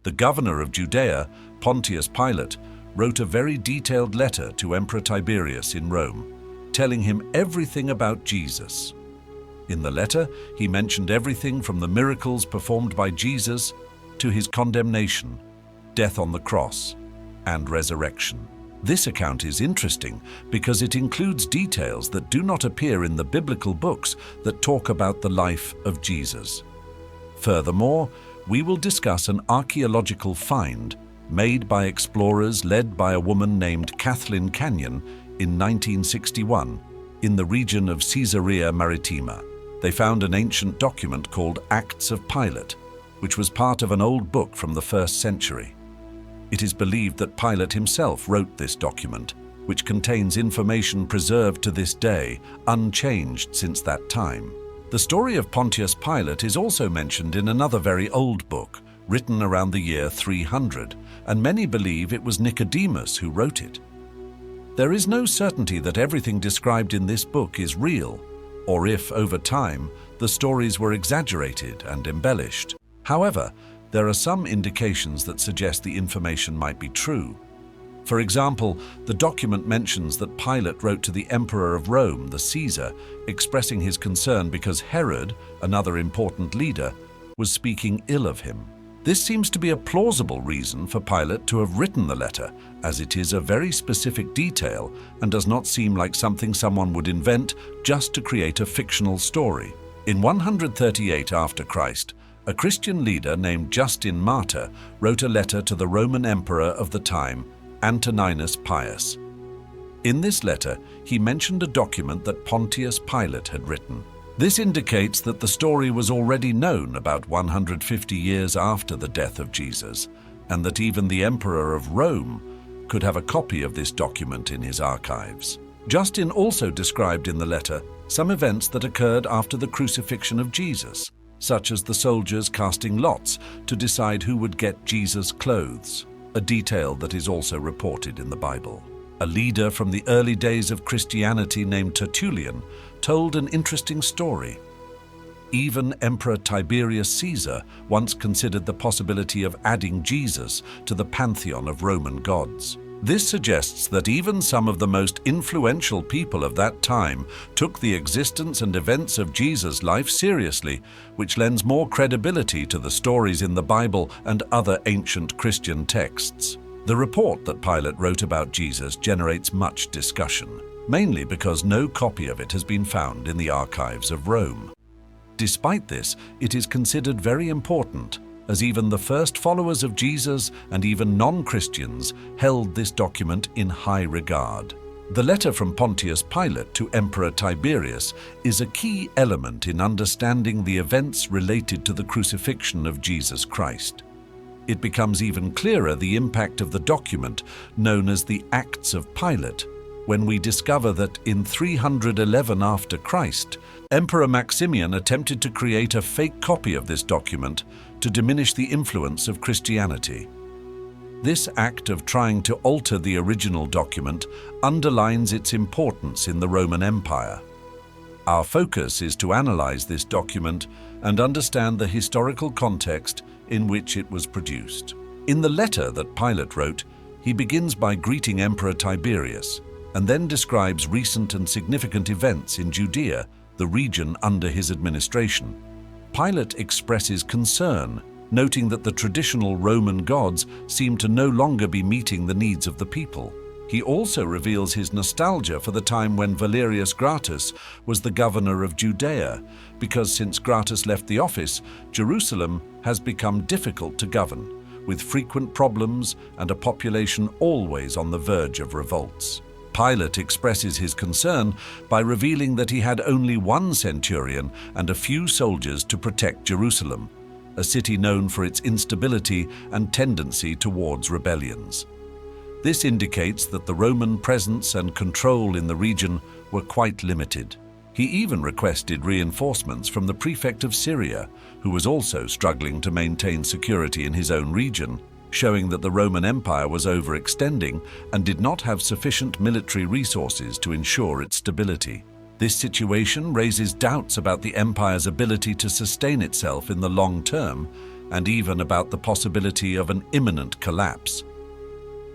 The governor of Judea, Pontius Pilate, wrote a very detailed letter to Emperor Tiberius in Rome, telling him everything about Jesus. In the letter, he mentioned everything from the miracles performed by Jesus to his condemnation, death on the cross, and resurrection. This account is interesting because it includes details that do not appear in the biblical books that talk about the life of Jesus. Furthermore, we will discuss an archaeological find made by explorers led by a woman named Kathleen Canyon in 1961 in the region of Caesarea Maritima. They found an ancient document called Acts of Pilate, which was part of an old book from the 1st century. It is believed that Pilate himself wrote this document, which contains information preserved to this day, unchanged since that time. The story of Pontius Pilate is also mentioned in another very old book, written around the year 300, and many believe it was Nicodemus who wrote it. There is no certainty that everything described in this book is real, or if, over time, the stories were exaggerated and embellished. However, there are some indications that suggest the information might be true. For example, the document mentions that Pilate wrote to the Emperor of Rome, the Caesar, expressing his concern because Herod, another important leader, was speaking ill of him. This seems to be a plausible reason for Pilate to have written the letter, as it is a very specific detail and does not seem like something someone would invent just to create a fictional story. In 138 after Christ, a Christian leader named Justin Martyr wrote a letter to the Roman emperor of the time, Antoninus Pius. In this letter, he mentioned a document that Pontius Pilate had written. This indicates that the story was already known about 150 years after the death of Jesus, and that even the Emperor of Rome could have a copy of this document in his archives. Justin also described in the letter some events that occurred after the crucifixion of Jesus, such as the soldiers casting lots to decide who would get Jesus' clothes, a detail that is also reported in the Bible. A leader from the early days of Christianity named Tertullian told an interesting story. Even Emperor Tiberius Caesar once considered the possibility of adding Jesus to the pantheon of Roman gods. This suggests that even some of the most influential people of that time took the existence and events of Jesus' life seriously, which lends more credibility to the stories in the Bible and other ancient Christian texts. The report that Pilate wrote about Jesus generates much discussion, mainly because no copy of it has been found in the archives of Rome. Despite this, it is considered very important, as even the first followers of Jesus and even non-Christians held this document in high regard. The letter from Pontius Pilate to Emperor Tiberius is a key element in understanding the events related to the crucifixion of Jesus Christ. It becomes even clearer the impact of the document known as the Acts of Pilate when we discover that in 311 after Christ, Emperor Maximian attempted to create a fake copy of this document to diminish the influence of Christianity. This act of trying to alter the original document underlines its importance in the Roman Empire. Our focus is to analyze this document and understand the historical context in which it was produced. In the letter that Pilate wrote, he begins by greeting Emperor Tiberius and then describes recent and significant events in Judea, the region under his administration. Pilate expresses concern, noting that the traditional Roman gods seem to no longer be meeting the needs of the people. He also reveals his nostalgia for the time when Valerius Gratus was the governor of Judea, because since Gratus left the office, Jerusalem has become difficult to govern, with frequent problems and a population always on the verge of revolts. Pilate expresses his concern by revealing that he had only one centurion and a few soldiers to protect Jerusalem, a city known for its instability and tendency towards rebellions. This indicates that the Roman presence and control in the region were quite limited. He even requested reinforcements from the prefect of Syria, who was also struggling to maintain security in his own region, showing that the Roman Empire was overextending and did not have sufficient military resources to ensure its stability. This situation raises doubts about the empire's ability to sustain itself in the long term, and even about the possibility of an imminent collapse.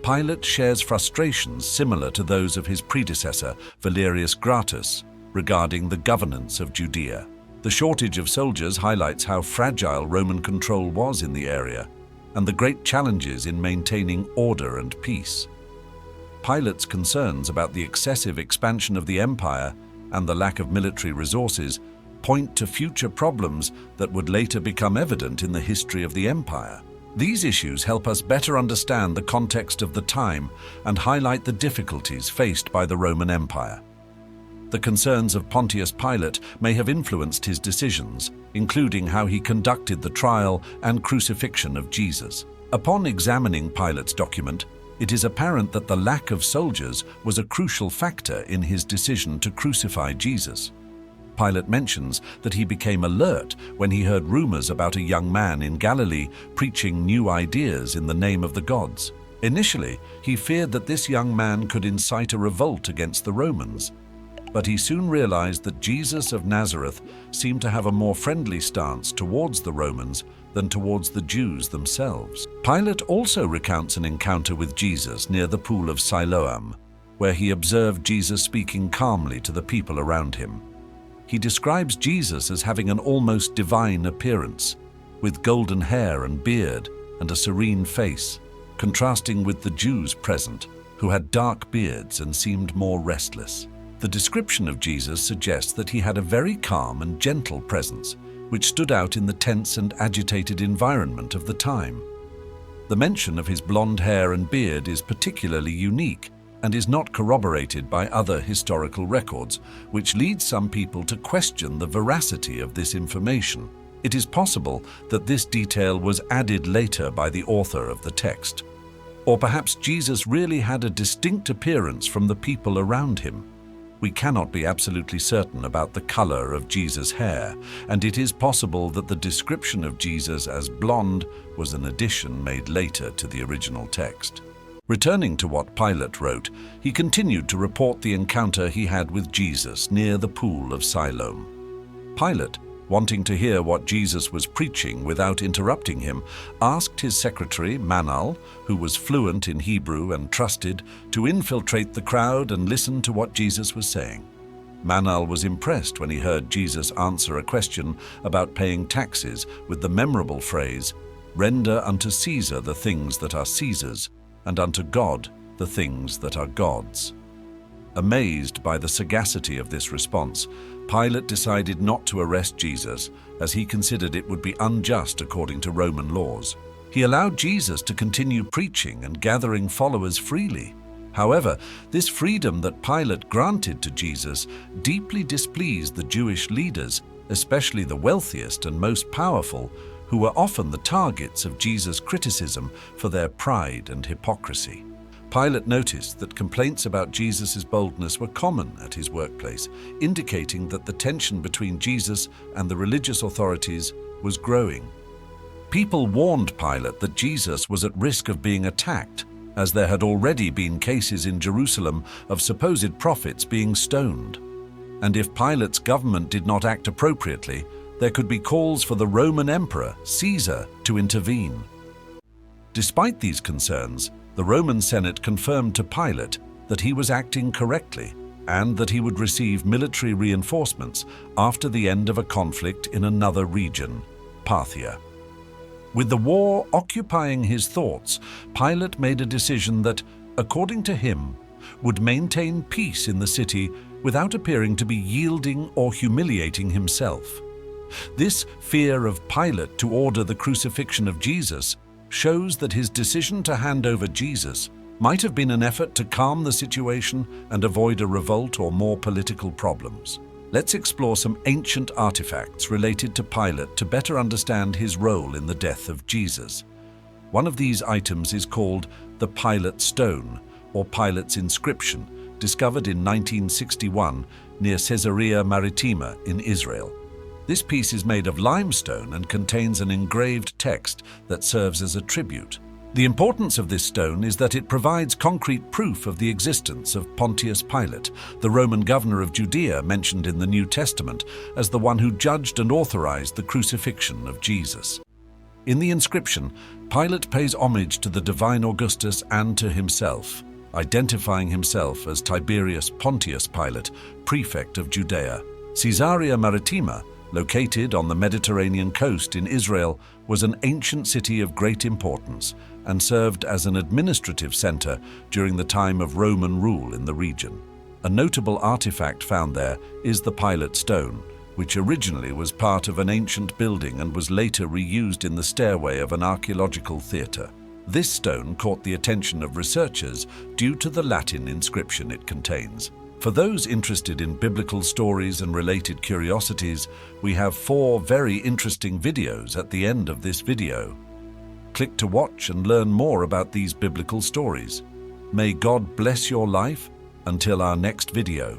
Pilate shares frustrations similar to those of his predecessor, Valerius Gratus, regarding the governance of Judea. The shortage of soldiers highlights how fragile Roman control was in the area, and the great challenges in maintaining order and peace. Pilate's concerns about the excessive expansion of the empire and the lack of military resources point to future problems that would later become evident in the history of the empire. These issues help us better understand the context of the time and highlight the difficulties faced by the Roman Empire. The concerns of Pontius Pilate may have influenced his decisions, including how he conducted the trial and crucifixion of Jesus. Upon examining Pilate's document, it is apparent that the lack of soldiers was a crucial factor in his decision to crucify Jesus. Pilate mentions that he became alert when he heard rumors about a young man in Galilee preaching new ideas in the name of the gods. Initially, he feared that this young man could incite a revolt against the Romans, but he soon realized that Jesus of Nazareth seemed to have a more friendly stance towards the Romans than towards the Jews themselves. Pilate also recounts an encounter with Jesus near the pool of Siloam, where he observed Jesus speaking calmly to the people around him. He describes Jesus as having an almost divine appearance, with golden hair and beard and a serene face, contrasting with the Jews present, who had dark beards and seemed more restless. The description of Jesus suggests that he had a very calm and gentle presence, which stood out in the tense and agitated environment of the time. The mention of his blonde hair and beard is particularly unique and is not corroborated by other historical records, which leads some people to question the veracity of this information. It is possible that this detail was added later by the author of the text. Or perhaps Jesus really had a distinct appearance from the people around him. We cannot be absolutely certain about the color of Jesus' hair, and it is possible that the description of Jesus as blonde was an addition made later to the original text. Returning to what Pilate wrote, he continued to report the encounter he had with Jesus near the pool of Siloam. Pilate, wanting to hear what Jesus was preaching without interrupting him, asked his secretary, Manal, who was fluent in Hebrew and trusted, to infiltrate the crowd and listen to what Jesus was saying. Manal was impressed when he heard Jesus answer a question about paying taxes with the memorable phrase, "Render unto Caesar the things that are Caesar's, and unto God the things that are God's." Amazed by the sagacity of this response, Pilate decided not to arrest Jesus, as he considered it would be unjust according to Roman laws. He allowed Jesus to continue preaching and gathering followers freely. However, this freedom that Pilate granted to Jesus deeply displeased the Jewish leaders, especially the wealthiest and most powerful, who were often the targets of Jesus' criticism for their pride and hypocrisy. Pilate noticed that complaints about Jesus' boldness were common at his workplace, indicating that the tension between Jesus and the religious authorities was growing. People warned Pilate that Jesus was at risk of being attacked, as there had already been cases in Jerusalem of supposed prophets being stoned. And if Pilate's government did not act appropriately, there could be calls for the Roman Emperor, Caesar, to intervene. Despite these concerns, the Roman Senate confirmed to Pilate that he was acting correctly and that he would receive military reinforcements after the end of a conflict in another region, Parthia. With the war occupying his thoughts, Pilate made a decision that, according to him, would maintain peace in the city without appearing to be yielding or humiliating himself. This fear of Pilate to order the crucifixion of Jesus shows that his decision to hand over Jesus might have been an effort to calm the situation and avoid a revolt or more political problems. Let's explore some ancient artifacts related to Pilate to better understand his role in the death of Jesus. One of these items is called the Pilate Stone, or Pilate's inscription, discovered in 1961 near Caesarea Maritima in Israel. This piece is made of limestone and contains an engraved text that serves as a tribute. The importance of this stone is that it provides concrete proof of the existence of Pontius Pilate, the Roman governor of Judea mentioned in the New Testament as the one who judged and authorized the crucifixion of Jesus. In the inscription, Pilate pays homage to the divine Augustus and to himself, identifying himself as Tiberius Pontius Pilate, prefect of Judea. Caesarea Maritima, located on the Mediterranean coast in Israel, was an ancient city of great importance and served as an administrative center during the time of Roman rule in the region. A notable artifact found there is the Pilate Stone, which originally was part of an ancient building and was later reused in the stairway of an archaeological theater. This stone caught the attention of researchers due to the Latin inscription it contains. For those interested in biblical stories and related curiosities, we have 4 very interesting videos at the end of this video. Click to watch and learn more about these biblical stories. May God bless your life until our next video.